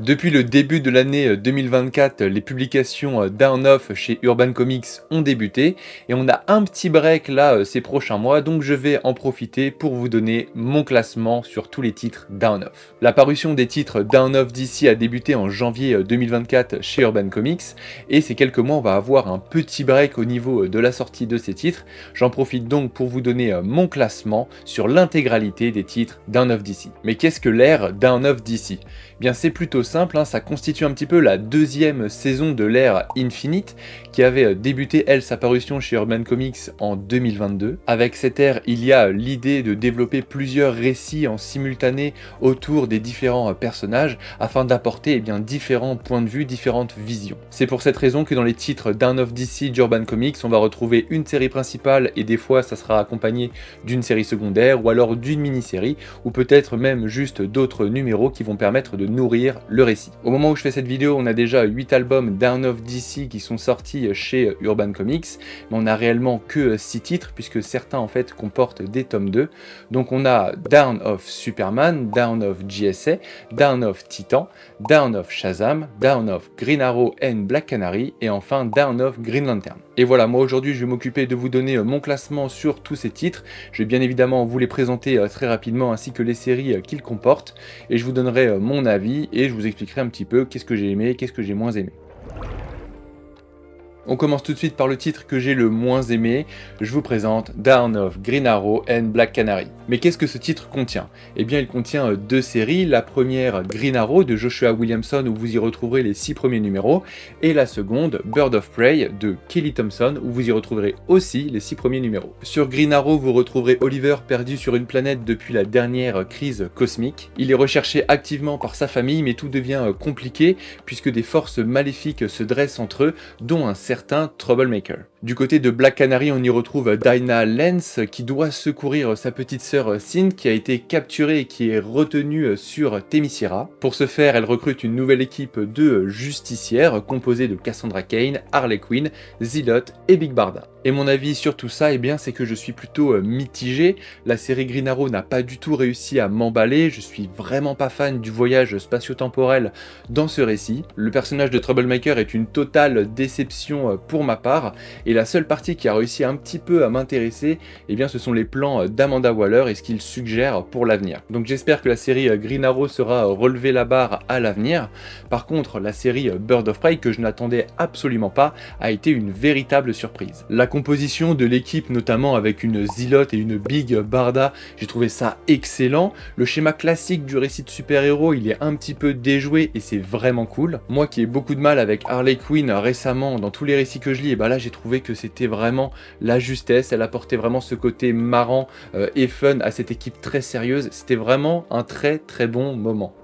Depuis le début de l'année 2024, les publications Dawn of chez Urban Comics ont débuté et on a un petit break là ces prochains mois, donc je vais en profiter pour vous donner mon classement sur tous les titres Dawn of. La parution des titres Dawn of d'ici a débuté en janvier 2024 chez Urban Comics et ces quelques mois on va avoir un petit break au niveau de la sortie de ces titres. J'en profite donc pour vous donner mon classement sur l'intégralité des titres Dawn of d'ici. Mais qu'est-ce que l'ère Dawn of d'ici ? Bien c'est plutôt simple, ça constitue un petit peu la deuxième saison de l'ère Infinite qui avait débuté elle sa parution chez Urban Comics en 2022. Avec cette ère, il y a l'idée de développer plusieurs récits en simultané autour des différents personnages afin d'apporter différents points de vue, différentes visions. C'est pour cette raison que dans les titres Dawn of DC d'Urban Comics, on va retrouver une série principale et des fois ça sera accompagné d'une série secondaire ou alors d'une mini-série ou peut-être même juste d'autres numéros qui vont permettre de nourrir le récit. Au moment où je fais cette vidéo, on a déjà 8 albums Dawn of DC qui sont sortis chez Urban Comics, mais on n'a réellement que 6 titres puisque certains en fait comportent des tomes 2. Donc on a Dawn of Superman, Dawn of JSA, Dawn of Titan, Dawn of Shazam, Dawn of Green Arrow and Black Canary et enfin Dawn of Green Lantern. Et voilà, moi aujourd'hui je vais m'occuper de vous donner mon classement sur tous ces titres. Je vais bien évidemment vous les présenter très rapidement ainsi que les séries qu'ils comportent et je vous donnerai mon avis et je vous expliquerai un petit peu qu'est-ce que j'ai aimé, qu'est-ce que j'ai moins aimé. On commence tout de suite par le titre que j'ai le moins aimé, je vous présente Dawn of Green Arrow and Black Canary. Mais qu'est-ce que ce titre contient ? Eh bien il contient deux séries, la première Green Arrow de Joshua Williamson où vous y retrouverez les 6 premiers numéros, et la seconde Bird of Prey de Kelly Thompson où vous y retrouverez aussi les 6 premiers numéros. Sur Green Arrow vous retrouverez Oliver perdu sur une planète depuis la dernière crise cosmique. Il est recherché activement par sa famille mais tout devient compliqué puisque des forces maléfiques se dressent entre eux, dont un certain Troublemaker. Du côté de Black Canary, on y retrouve Dinah Lance qui doit secourir sa petite sœur Synth qui a été capturée et qui est retenue sur Themyscira. Pour ce faire, elle recrute une nouvelle équipe de justicières composée de Cassandra Cain, Harley Quinn, Zealot et Big Barda. Et mon avis sur tout ça, c'est que je suis plutôt mitigé. La série Green Arrow n'a pas du tout réussi à m'emballer, je suis vraiment pas fan du voyage spatio-temporel dans ce récit. Le personnage de Troublemaker est une totale déception pour ma part, et la seule partie qui a réussi un petit peu à m'intéresser, ce sont les plans d'Amanda Waller et ce qu'il suggère pour l'avenir. Donc j'espère que la série Green Arrow sera relevée la barre à l'avenir. Par contre, la série Bird of Prey, que je n'attendais absolument pas, a été une véritable surprise. La composition de l'équipe, notamment avec une Zealot et une Big Barda, j'ai trouvé ça excellent. Le schéma classique du récit de super-héros, il est un petit peu déjoué et c'est vraiment cool. Moi qui ai beaucoup de mal avec Harley Quinn récemment, dans tous les récits que je lis, et là j'ai trouvé que c'était vraiment la justesse, elle apportait vraiment ce côté marrant et fun à cette équipe très sérieuse. C'était vraiment un très très bon moment.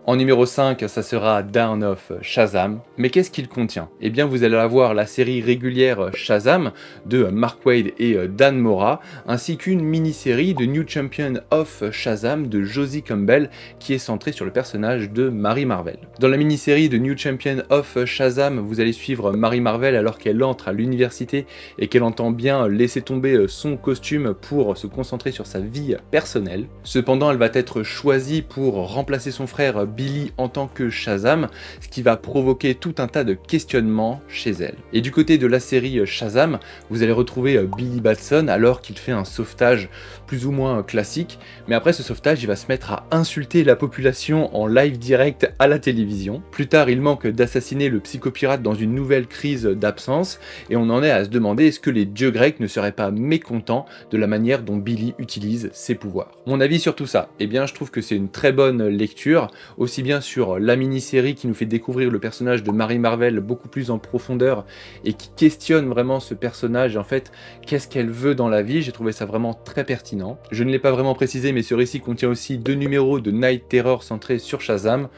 En numéro 5, ça sera Dawn of Shazam. Mais qu'est-ce qu'il contient ? Eh bien, vous allez avoir la série régulière Shazam de Mark Waid et Dan Mora, ainsi qu'une mini-série de New Champion of Shazam de Josie Campbell, qui est centrée sur le personnage de Mary Marvel. Dans la mini-série de New Champion of Shazam, vous allez suivre Mary Marvel alors qu'elle entre à l'université et qu'elle entend bien laisser tomber son costume pour se concentrer sur sa vie personnelle. Cependant, elle va être choisie pour remplacer son frère Billy en tant que Shazam, ce qui va provoquer tout un tas de questionnements chez elle. Et du côté de la série Shazam, vous allez retrouver Billy Batson alors qu'il fait un sauvetage plus ou moins classique, mais après ce sauvetage, il va se mettre à insulter la population en live direct à la télévision. Plus tard, il manque d'assassiner le psychopirate dans une nouvelle crise d'absence, et on en est à se demander est-ce que les dieux grecs ne seraient pas mécontents de la manière dont Billy utilise ses pouvoirs. Mon avis sur tout ça, je trouve que c'est une très bonne lecture, aussi bien sur la mini-série qui nous fait découvrir le personnage de Mary Marvel beaucoup plus en profondeur et qui questionne vraiment ce personnage et en fait qu'est-ce qu'elle veut dans la vie. J'ai trouvé ça vraiment très pertinent. Je ne l'ai pas vraiment précisé mais ce récit contient aussi 2 numéros de Night Terror centrés sur Shazam.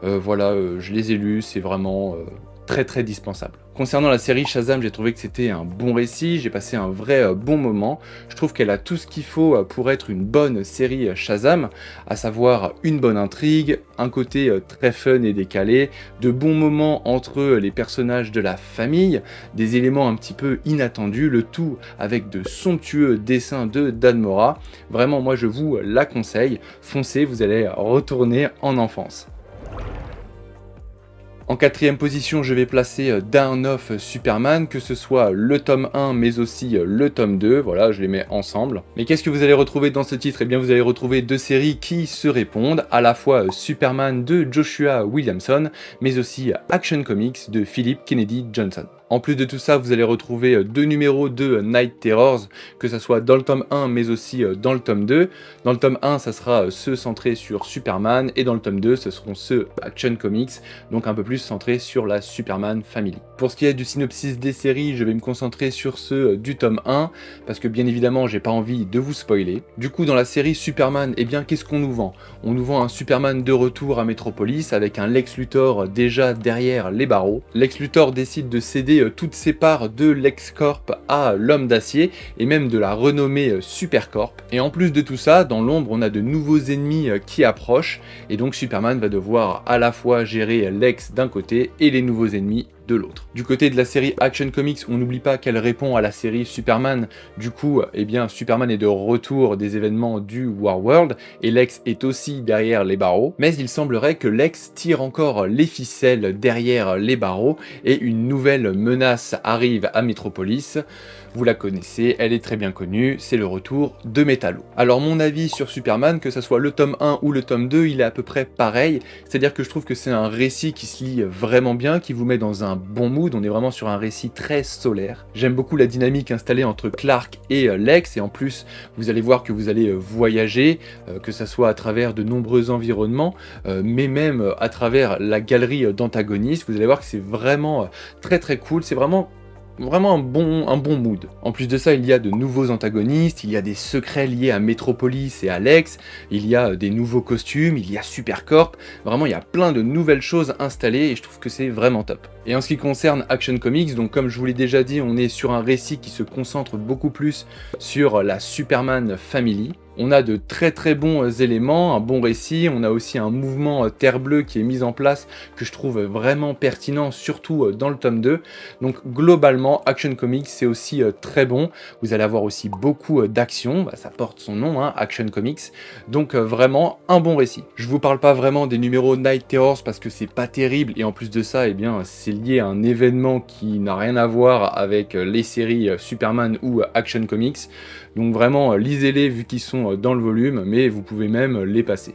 Je les ai lus, c'est vraiment très dispensable. Concernant la série Shazam, j'ai trouvé que c'était un bon récit, j'ai passé un vrai bon moment. Je trouve qu'elle a tout ce qu'il faut pour être une bonne série Shazam, à savoir une bonne intrigue, un côté très fun et décalé, de bons moments entre les personnages de la famille, des éléments un petit peu inattendus, le tout avec de somptueux dessins de Dan Mora. Vraiment, moi je vous la conseille, foncez, vous allez retourner en enfance. En quatrième position, je vais placer Dawn of Superman, que ce soit le tome 1 mais aussi le tome 2, voilà, je les mets ensemble. Mais qu'est-ce que vous allez retrouver dans ce titre? Eh bien vous allez retrouver deux séries qui se répondent, à la fois Superman de Joshua Williamson, mais aussi Action Comics de Philip Kennedy Johnson. En plus de tout ça, vous allez retrouver deux numéros de Night Terrors, que ce soit dans le tome 1 mais aussi dans le tome 2. Dans le tome 1, ça sera ceux centrés sur Superman, et dans le tome 2, ce seront ceux Action Comics, donc un peu plus centrés sur la Superman Family. Pour ce qui est du synopsis des séries, je vais me concentrer sur ceux du tome 1, parce que bien évidemment, j'ai pas envie de vous spoiler. Du coup, dans la série Superman, eh bien, qu'est-ce qu'on nous vend? On nous vend un Superman de retour à Metropolis, avec un Lex Luthor déjà derrière les barreaux. Lex Luthor décide de céder toutes ses parts de LexCorp à l'Homme d'Acier, et même de la renommée Supercorp. Et en plus de tout ça, dans l'ombre, on a de nouveaux ennemis qui approchent, et donc Superman va devoir à la fois gérer Lex d'un côté et les nouveaux ennemis de l'autre. Du côté de la série Action Comics, on n'oublie pas qu'elle répond à la série Superman. Du coup, eh bien, Superman est de retour des événements du War World, et Lex est aussi derrière les barreaux. Mais il semblerait que Lex tire encore les ficelles derrière les barreaux, et une nouvelle menace arrive à Metropolis. Vous la connaissez, elle est très bien connue, c'est le retour de Metallo. Alors mon avis sur Superman, que ce soit le tome 1 ou le tome 2, il est à peu près pareil, c'est-à-dire que je trouve que c'est un récit qui se lit vraiment bien, qui vous met dans un bon mood, on est vraiment sur un récit très solaire. J'aime beaucoup la dynamique installée entre Clark et Lex, et en plus vous allez voir que vous allez voyager, que ce soit à travers de nombreux environnements, mais même à travers la galerie d'antagonistes. Vous allez voir que c'est vraiment très cool, c'est vraiment un bon mood. En plus de ça, il y a de nouveaux antagonistes, il y a des secrets liés à Metropolis et à Lex, il y a des nouveaux costumes, il y a Supercorp, vraiment il y a plein de nouvelles choses installées et je trouve que c'est vraiment top. Et en ce qui concerne Action Comics, donc comme je vous l'ai déjà dit, on est sur un récit qui se concentre beaucoup plus sur la Superman Family. On a de très bons éléments, un bon récit, on a aussi un mouvement Terre Bleue qui est mis en place que je trouve vraiment pertinent, surtout dans le tome 2. Donc globalement, Action Comics c'est aussi très bon, vous allez avoir aussi beaucoup d'action, ça porte son nom, hein, Action Comics, donc vraiment un bon récit. Je vous parle pas vraiment des numéros Night Terrors parce que c'est pas terrible, et en plus de ça, eh bien, c'est lié à un événement qui n'a rien à voir avec les séries Superman ou Action Comics, donc vraiment lisez-les vu qu'ils sont dans le volume, mais vous pouvez même les passer.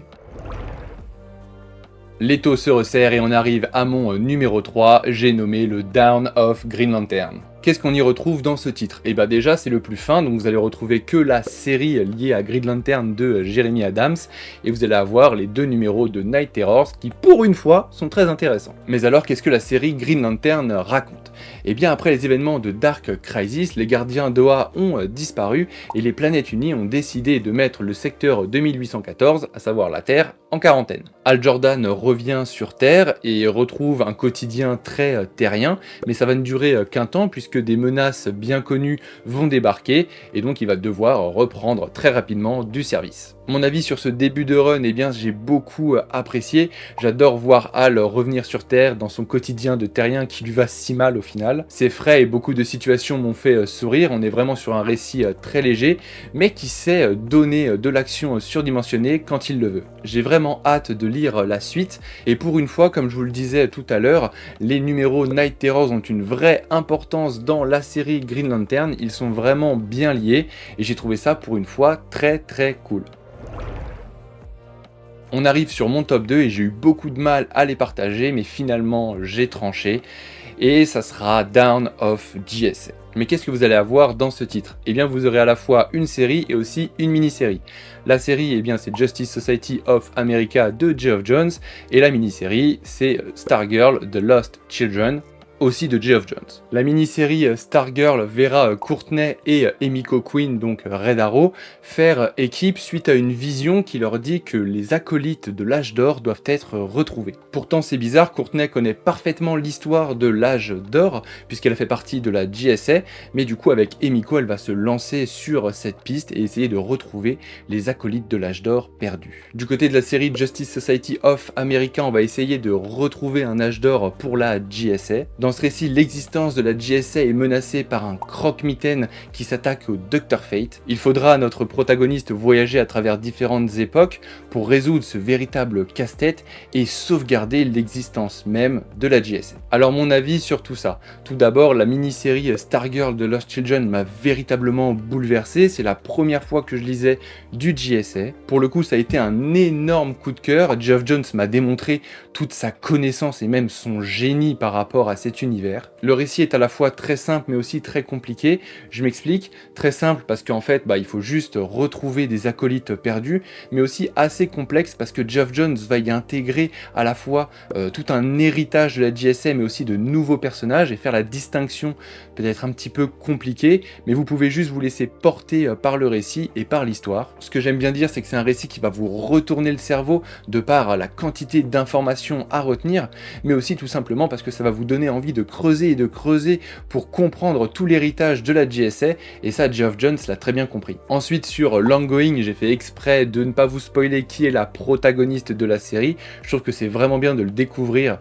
L'étau se resserre et on arrive à mon numéro 3, j'ai nommé le Dawn of Green Lantern. Qu'est-ce qu'on y retrouve dans ce titre? Et bah déjà c'est le plus fin, donc vous allez retrouver que la série liée à Green Lantern de Jeremy Adams, et vous allez avoir les deux numéros de Night Terrors qui pour une fois sont très intéressants. Mais alors qu'est-ce que la série Green Lantern raconte? Et bien après les événements de Dark Crisis, les gardiens d'Oa ont disparu et les planètes unies ont décidé de mettre le secteur 2814, à savoir la Terre, en quarantaine. Hal Jordan revient sur Terre et retrouve un quotidien très terrien, mais ça va ne durer qu'un temps puisque des menaces bien connues vont débarquer et donc il va devoir reprendre très rapidement du service. Mon avis sur ce début de run, eh bien j'ai beaucoup apprécié, j'adore voir Hal revenir sur Terre dans son quotidien de terrien qui lui va si mal au final. C'est frais et beaucoup de situations m'ont fait sourire, on est vraiment sur un récit très léger, mais qui sait donner de l'action surdimensionnée quand il le veut. J'ai vraiment hâte de lire la suite, et pour une fois, comme je vous le disais tout à l'heure, les numéros Night Terrors ont une vraie importance dans la série Green Lantern, ils sont vraiment bien liés, et j'ai trouvé ça pour une fois très cool. On arrive sur mon top 2 et j'ai eu beaucoup de mal à les partager, mais finalement j'ai tranché, et ça sera Dawn of JSA. Mais qu'est-ce que vous allez avoir dans ce titre? Eh bien vous aurez à la fois une série et aussi une mini-série. La série, eh bien c'est Justice Society of America de Geoff Johns, et la mini-série c'est Stargirl The Lost Children aussi de Geoff Johns. La mini-série Stargirl verra Courtney et Emiko Quinn, donc Red Arrow, faire équipe suite à une vision qui leur dit que les acolytes de l'âge d'or doivent être retrouvés. Pourtant c'est bizarre, Courtney connaît parfaitement l'histoire de l'âge d'or, puisqu'elle fait partie de la JSA, mais du coup avec Emiko elle va se lancer sur cette piste et essayer de retrouver les acolytes de l'âge d'or perdus. Du côté de la série Justice Society of America, on va essayer de retrouver un âge d'or pour la JSA. Dans ce récit, l'existence de la JSA est menacée par un croque-mitaine qui s'attaque au Dr Fate. Il faudra à notre protagoniste voyager à travers différentes époques pour résoudre ce véritable casse-tête et sauvegarder l'existence même de la JSA. Alors mon avis sur tout ça. Tout d'abord, la mini-série Stargirl de Lost Children m'a véritablement bouleversé. C'est la première fois que je lisais du JSA. Pour le coup, ça a été un énorme coup de cœur. Geoff Johns m'a démontré toute sa connaissance et même son génie par rapport à cet univers. Le récit est à la fois très simple mais aussi très compliqué. Je m'explique. Très simple parce qu'en fait, il faut juste retrouver des acolytes perdus, mais aussi assez complexe parce que Geoff Johns va y intégrer à la fois tout un héritage de la JSA mais aussi de nouveaux personnages et faire la distinction peut-être un petit peu compliquée, mais vous pouvez juste vous laisser porter par le récit et par l'histoire. Ce que j'aime bien dire, c'est que c'est un récit qui va vous retourner le cerveau de par la quantité d'informations à retenir, mais aussi tout simplement parce que ça va vous donner envie de creuser et de creuser pour comprendre tout l'héritage de la JSA, et ça Geoff Johns l'a très bien compris. Ensuite sur l'ongoing, j'ai fait exprès de ne pas vous spoiler qui est la protagoniste de la série. Je trouve que c'est vraiment bien de le découvrir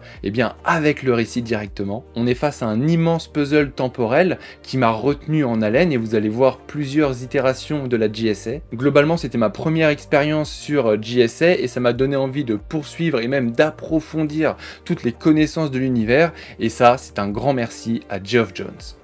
avec le récit directement. On est face à un immense puzzle temporel qui m'a retenu en haleine et vous allez voir plusieurs itérations de la JSA. Globalement, c'était ma première expérience sur JSA et ça m'a donné envie de poursuivre et même d'approfondir toutes les connaissances de l'univers, et ça, c'est un grand merci à Geoff Johns.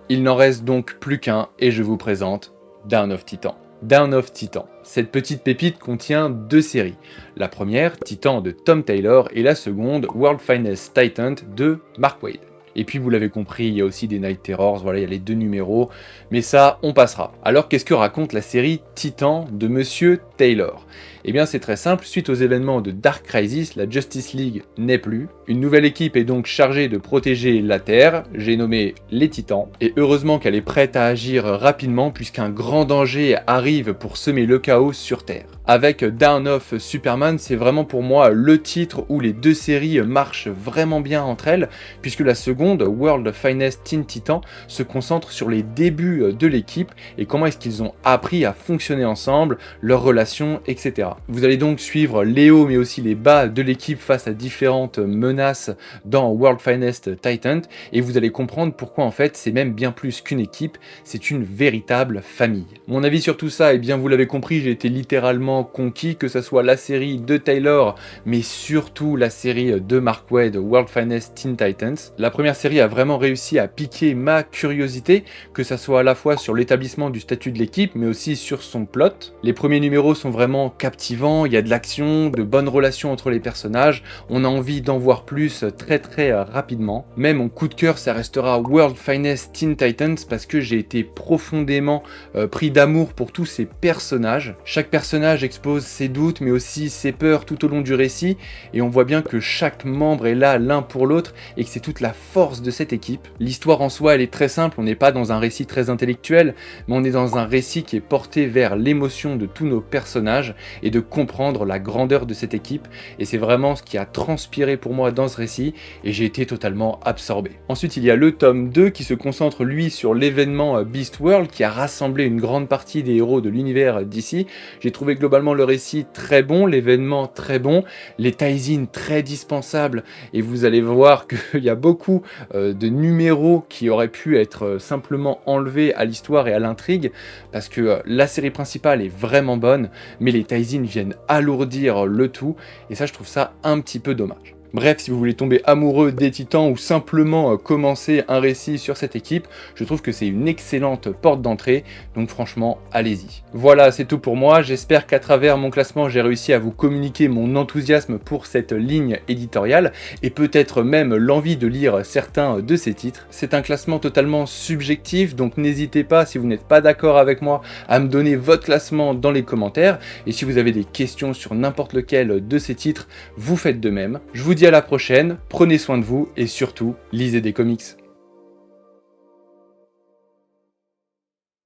Il n'en reste donc plus qu'un et je vous présente Dawn of Titan. Dawn of Titan. Cette petite pépite contient deux séries. La première, Titan de Tom Taylor, et la seconde, World Finest Titan de Mark Waid. Et puis vous l'avez compris, il y a aussi des Night Terrors, voilà, il y a les deux numéros, mais ça, on passera. Alors qu'est-ce que raconte la série Titan de Monsieur Taylor ? Eh bien c'est très simple, suite aux événements de Dark Crisis, la Justice League n'est plus. Une nouvelle équipe est donc chargée de protéger la Terre, j'ai nommé les Titans, et heureusement qu'elle est prête à agir rapidement puisqu'un grand danger arrive pour semer le chaos sur Terre. Avec Dawn of Superman, c'est vraiment pour moi le titre où les deux séries marchent vraiment bien entre elles, puisque la seconde, World Finest Teen Titan, se concentre sur les débuts de l'équipe et comment est-ce qu'ils ont appris à fonctionner ensemble, leurs relations, etc. Vous allez donc suivre les hauts mais aussi les bas de l'équipe face à différentes menaces dans World Finest Titan, et vous allez comprendre pourquoi en fait c'est même bien plus qu'une équipe, c'est une véritable famille. Mon avis sur tout ça, eh bien vous l'avez compris, j'ai été littéralement conquis, que ce soit la série de Taylor, mais surtout la série de Mark Waid, World Finest Teen Titans. La première série a vraiment réussi à piquer ma curiosité, que ce soit à la fois sur l'établissement du statut de l'équipe, mais aussi sur son plot. Les premiers numéros sont vraiment captivants, il y a de l'action, de bonnes relations entre les personnages, on a envie d'en voir plus très rapidement. Mais mon coup de cœur, ça restera World Finest Teen Titans, parce que j'ai été profondément pris d'amour pour tous ces personnages. Chaque personnage expose ses doutes mais aussi ses peurs tout au long du récit, et on voit bien que chaque membre est là l'un pour l'autre et que c'est toute la force de cette équipe. L'histoire en soi elle est très simple, on n'est pas dans un récit très intellectuel, mais on est dans un récit qui est porté vers l'émotion de tous nos personnages et de comprendre la grandeur de cette équipe, et c'est vraiment ce qui a transpiré pour moi dans ce récit et j'ai été totalement absorbé. Ensuite il y a le tome 2 qui se concentre lui sur l'événement Beast World qui a rassemblé une grande partie des héros de l'univers d'ici. J'ai trouvé globalement le récit très bon, l'événement très bon, les tie-in très dispensables, et vous allez voir qu'il y a beaucoup de numéros qui auraient pu être simplement enlevés à l'histoire et à l'intrigue, parce que la série principale est vraiment bonne, mais les tie-in viennent alourdir le tout, et ça je trouve ça un petit peu dommage. Bref, si vous voulez tomber amoureux des Titans ou simplement commencer un récit sur cette équipe, je trouve que c'est une excellente porte d'entrée, donc franchement, allez-y. Voilà, c'est tout pour moi, j'espère qu'à travers mon classement, j'ai réussi à vous communiquer mon enthousiasme pour cette ligne éditoriale, et peut-être même l'envie de lire certains de ces titres. C'est un classement totalement subjectif, donc n'hésitez pas, si vous n'êtes pas d'accord avec moi, à me donner votre classement dans les commentaires, et si vous avez des questions sur n'importe lequel de ces titres, vous faites de même. Je vous dis dis à la prochaine, prenez soin de vous et surtout, lisez des comics.